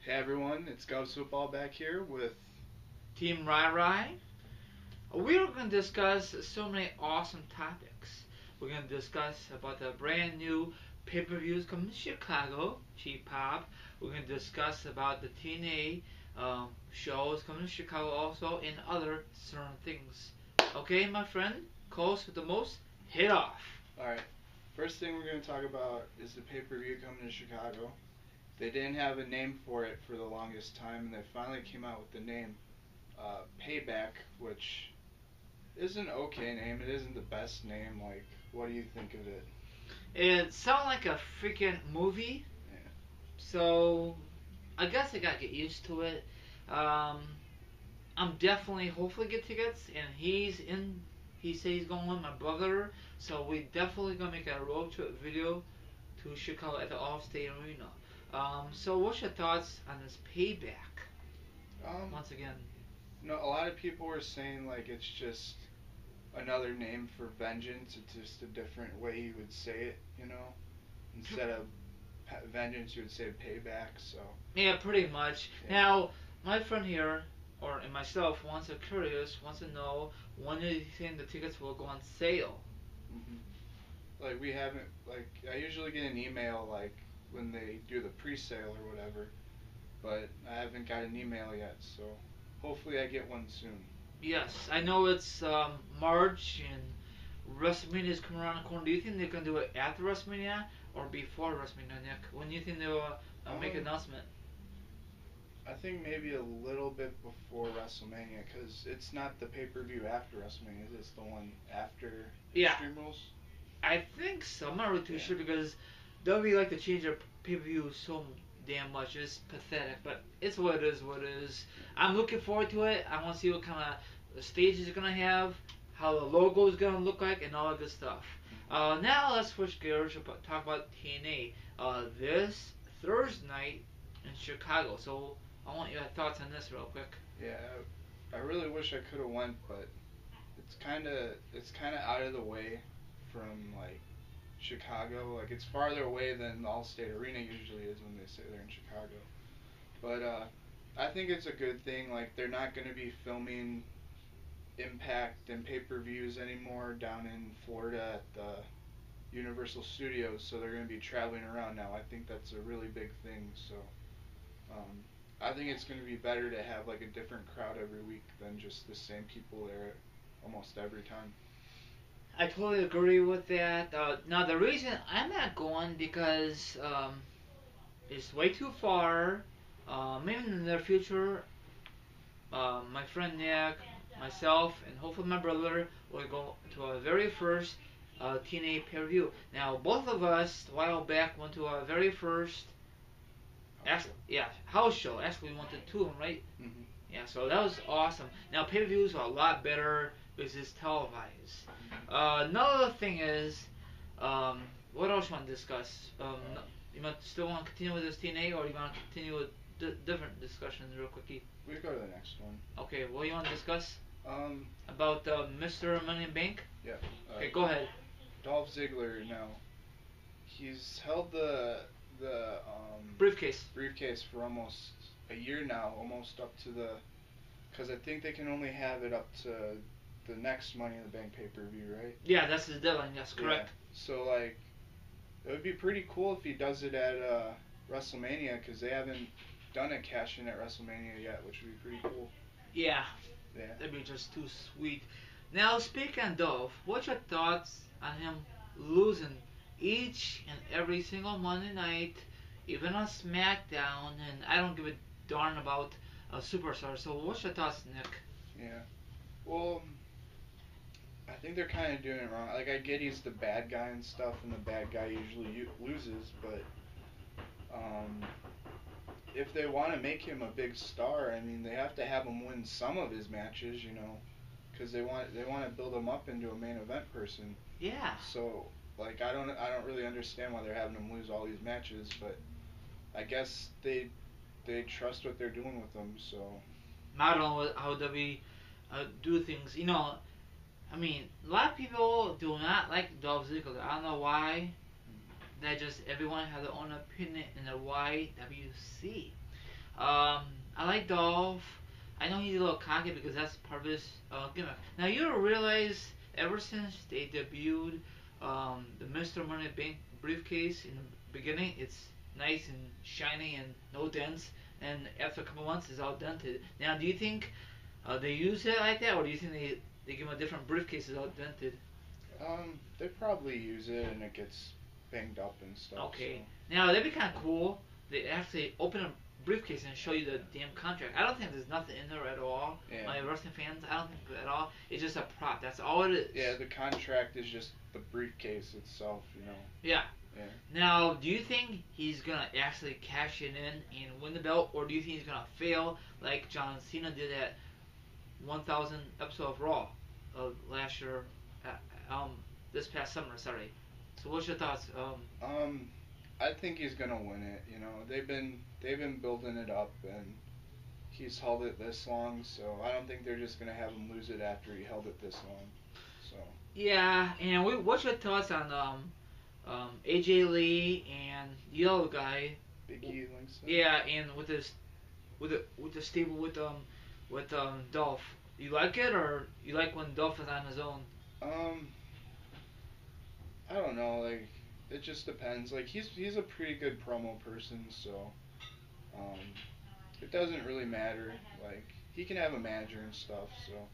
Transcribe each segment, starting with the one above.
Hey everyone, it's Govs Football back here with Team Rai Rai. We're going to discuss so many awesome topics. We're going to discuss about the brand new pay-per-views coming to Chicago, Cheap Pop. We're going to discuss about the TNA shows coming to Chicago also, and other certain things. Okay, my friend, close with the most, hit off. Alright, first thing we're going to talk about is the pay-per-view coming to Chicago. They didn't have a name for it for the longest time, and they finally came out with the name PayBack, which is an okay name. It isn't the best name. Like, what do you think of it? It sounds like a freaking movie, Yeah. so I guess I gotta get used to it. I'm definitely hopefully get tickets, and he says he's going with my brother, so we definitely gonna make a road trip video to Chicago at the Allstate Arena. So what's your thoughts on this payback? Once again, No, a lot of people were saying like it's just another name for vengeance. It's just a different way you would say it, you know. Instead of vengeance, you would say payback. So yeah, pretty much. Yeah. Now, my friend here, and myself, wants to know when do you think the tickets will go on sale? Like we haven't like I usually get an email like when they do the pre-sale or whatever, but I haven't got an email yet. So hopefully I get one soon. Yes, I know it's March and WrestleMania is coming around the corner. Do you think they're gonna do it after WrestleMania or before WrestleMania, Nick? When do you think they'll make an announcement? I think maybe a little bit before WrestleMania, because it's not the pay-per-view after WrestleMania. It's the one after Extreme Rules. I think so. I'm not really too Yeah. sure because WWE like to change their pay-per-view so damn much. It's pathetic, but it's what it is. What it is. I'm looking forward to it. I want to see what kind of stages it's gonna have, how the logo is gonna look like, and all that good stuff. Now let's switch gears and talk about TNA. This Thursday night in Chicago. So I want your thoughts on this real quick. Yeah, I really wish I could have went, but it's kind of out of the way from like Chicago. Like it's farther away than the Allstate Arena usually is when they say they're in Chicago. But I think it's a good thing. Like they're not going to be filming Impact and pay-per-views anymore down in Florida at the Universal Studios, so they're going to be traveling around now. I think that's a really big thing. So I think it's going to be better to have like a different crowd every week than just the same people there almost every time. I totally agree with that. Now the reason I'm not going because it's way too far. Maybe in the near future, my friend Nick, myself, and hopefully my brother will go to our very first TNA pay-per-view. Now both of us a while back went to our very first house show. Actually, we went to two of them, right? Mm-hmm. Yeah, so that was awesome. Now pay-per-views are a lot better because it's televised. Another thing is, what else you want to discuss? You still want to continue with this TNA, or you want to continue with different discussions real quickly? We go to the next one. Okay, what you want to discuss? Um, About Mr. Money in Bank? Yeah. Okay, go ahead. Dolph Ziggler now. He's held the Briefcase for almost a year now, almost up to the, because I think they can only have it up to the next Money in the Bank pay-per-view, right? Yeah, that's his deadline. That's correct. Yeah. So like, it would be pretty cool if he does it at WrestleMania, because they haven't done a cash-in at WrestleMania yet, which would be pretty cool. Yeah. Yeah. That'd be just too sweet. Now, speaking of Dolph, what's your thoughts on him losing each and every single Monday night, even on SmackDown? And I don't give a darn about a superstar. So, what's your thoughts, Nick? Yeah. Well, I think they're kind of doing it wrong. Like, I get he's the bad guy and stuff, and the bad guy usually loses, but if they want to make him a big star, I mean, they have to have him win some of his matches, you know, because they want to build him up into a main event person. Yeah. So, like, I don't really understand why they're having him lose all these matches, but I guess they trust what they're doing with him. So. I don't know how we do things. You know, I mean, a lot of people do not like Dolph Ziggler. I don't know why. That just everyone has their own opinion in the YWC. I like Dolph. I know he's a little cocky because that's part of his gimmick. Now you realize ever since they debuted the Mr. Money Bank briefcase in the beginning, it's nice and shiny and no dents, and after a couple months, it's all dented. Now, do you think they use it like that, or do you think they give him a different briefcase that's all dented? They probably use it and it gets banged up and stuff. Okay. So. Now that'd be kind of cool. They actually open a briefcase and show you the damn contract. I don't think there's nothing in there at all. Yeah. My wrestling fans, I don't think at all. It's just a prop. That's all it is. Yeah, the contract is just the briefcase itself, you know. Yeah. Yeah. Now, do you think he's gonna actually cash it in and win the belt, or do you think he's gonna fail like John Cena did at 1,000 episode of Raw last year, this past summer? Sorry. So, what's your thoughts? I think he's gonna win it. You know, they've been building it up, and he's held it this long. So I don't think they're just gonna have him lose it after he held it this long. So. Yeah, and what's your thoughts on AJ Lee and the yellow guy? Big E links. Yeah, and with the stable with Dolph. You like it, or you like when Dolph is on his own? I don't know. Like, it just depends. Like, he's a pretty good promo person, so it doesn't really matter. Like, he can have a manager and stuff, so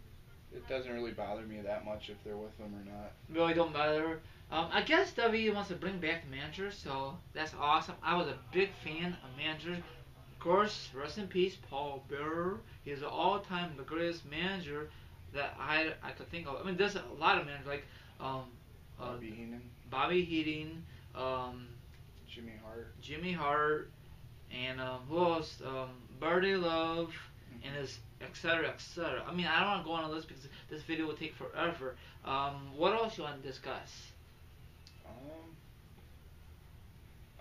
it doesn't really bother me that much if they're with him or not. Really don't bother. I guess WWE wants to bring back the manager, so that's awesome. I was a big fan of managers. Of course, rest in peace, Paul Bearer. He's all-time the greatest manager that I could think of. I mean, there's a lot of managers like Bobby Heenan. Bobby Heenan, Jimmy Hart, and who else? Birdie Love, and his etc. etc. I mean, I don't want to go on a list because this video will take forever. What else you want to discuss?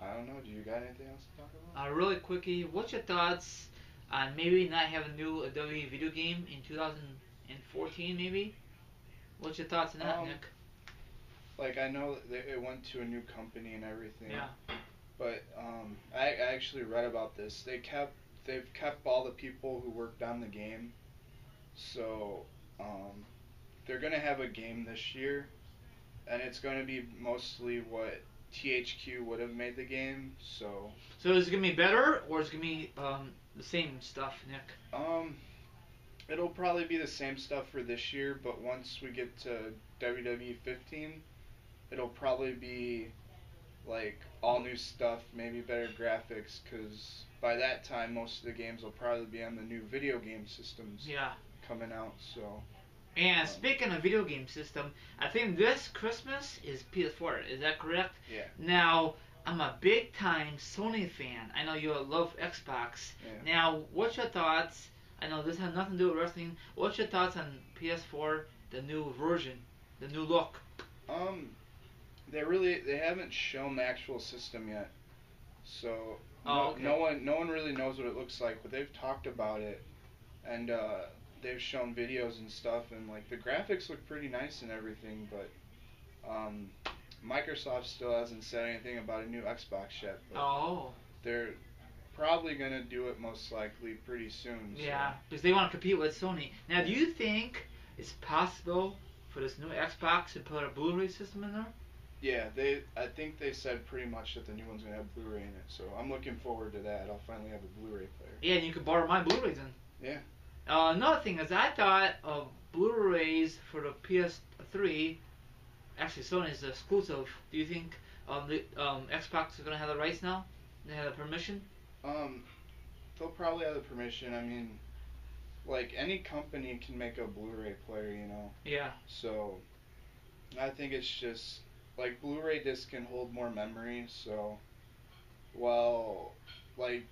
I don't know. Do you got anything else to talk about? Really quickly, what's your thoughts on maybe not having a new WWE video game in 2014? Maybe. What's your thoughts on that, Nick? Like, I know it went to a new company and everything. Yeah. But I actually read about this. They've kept all the people who worked on the game. So they're gonna have a game this year, and it's gonna be mostly what THQ would have made the game. So is it gonna be better, or is it gonna be the same stuff, Nick? It'll probably be the same stuff for this year, but once we get to WWE 15, it'll probably be like all new stuff, maybe better graphics, because by that time most of the games will probably be on the new video game systems coming out. So. And speaking of video game system, I think this Christmas is PS4. Is that correct? Yeah. Now, I'm a big time Sony fan. I know you love Xbox. Yeah. Now, what's your thoughts? I know this has nothing to do with wrestling. What's your thoughts on PS4, the new version, the new look? They haven't shown the actual system yet, so no one really knows what it looks like. But they've talked about it, and they've shown videos and stuff, and like the graphics look pretty nice and everything. But Microsoft still hasn't said anything about a new Xbox yet. But they're probably gonna do it most likely pretty soon. Yeah, because they want to compete with Sony. Now, do you think it's possible for this new Xbox to put a Blu-ray system in there? Yeah, I think they said pretty much that the new one's gonna have Blu-ray in it, so I'm looking forward to that. I'll finally have a Blu-ray player. Yeah, and you can borrow my Blu-rays then. Yeah. Another thing is, I thought of Blu-rays for the PS3. Actually, Sony is exclusive. Do you think the Xbox is gonna have the rights now? They have the permission? They'll probably have the permission. I mean, like any company can make a Blu-ray player, you know. Yeah. So, I think it's just like Blu-ray discs can hold more memory. So, while like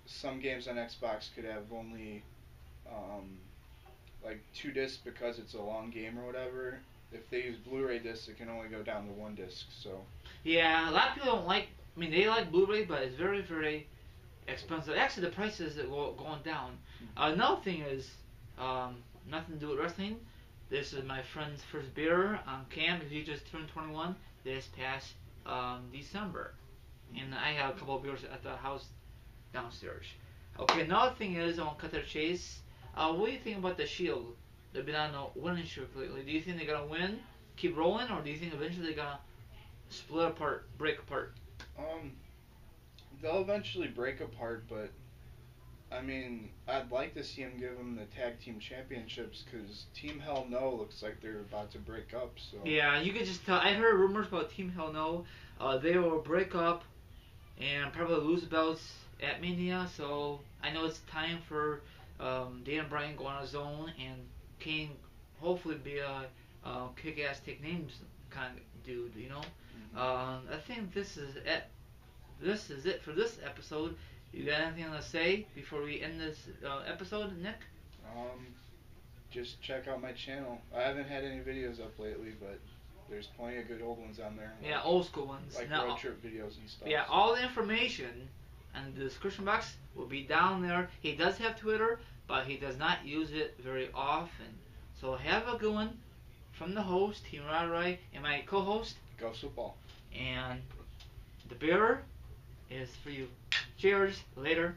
some games on Xbox could have only like 2 discs because it's a long game or whatever. If they use Blu-ray discs, it can only go down to 1 disc. So. Yeah, a lot of people don't like. I mean, they like Blu-ray, but it's very, very expensive. Actually, the prices are going down. Another thing is nothing to do with wrestling. This is my friend's first beer on Cam because he just turned 21 this past December, and I have a couple of beers at the house downstairs. Okay, another thing is, I want to cut to the chase. What do you think about the Shield? They've been on a winning streak lately. Do you think they're gonna win, keep rolling, or do you think eventually they're gonna split apart, break apart? Um, they'll eventually break apart, but I mean, I'd like to see him give them the tag team championships because Team Hell No looks like they're about to break up. So Yeah, you could just tell. I heard rumors about Team Hell No. They will break up and probably lose the belts at Mania. So I know it's time for Daniel Bryan go on his own and Kane hopefully be a kick-ass take names kind of dude. You know. I think this is it. This is it for this episode. You got anything to say before we end this episode, Nick? um, just check out my channel. I haven't had any videos up lately, but there's plenty of good old ones on there. Yeah, old school ones. Like Now, road trip videos and stuff. yeah, all the information in the description box will be down there. He does have Twitter, but he does not use it very often. So have a good one from the host, Team Rai, and my co-host. Go football. And the bearer is for you. Cheers. Later.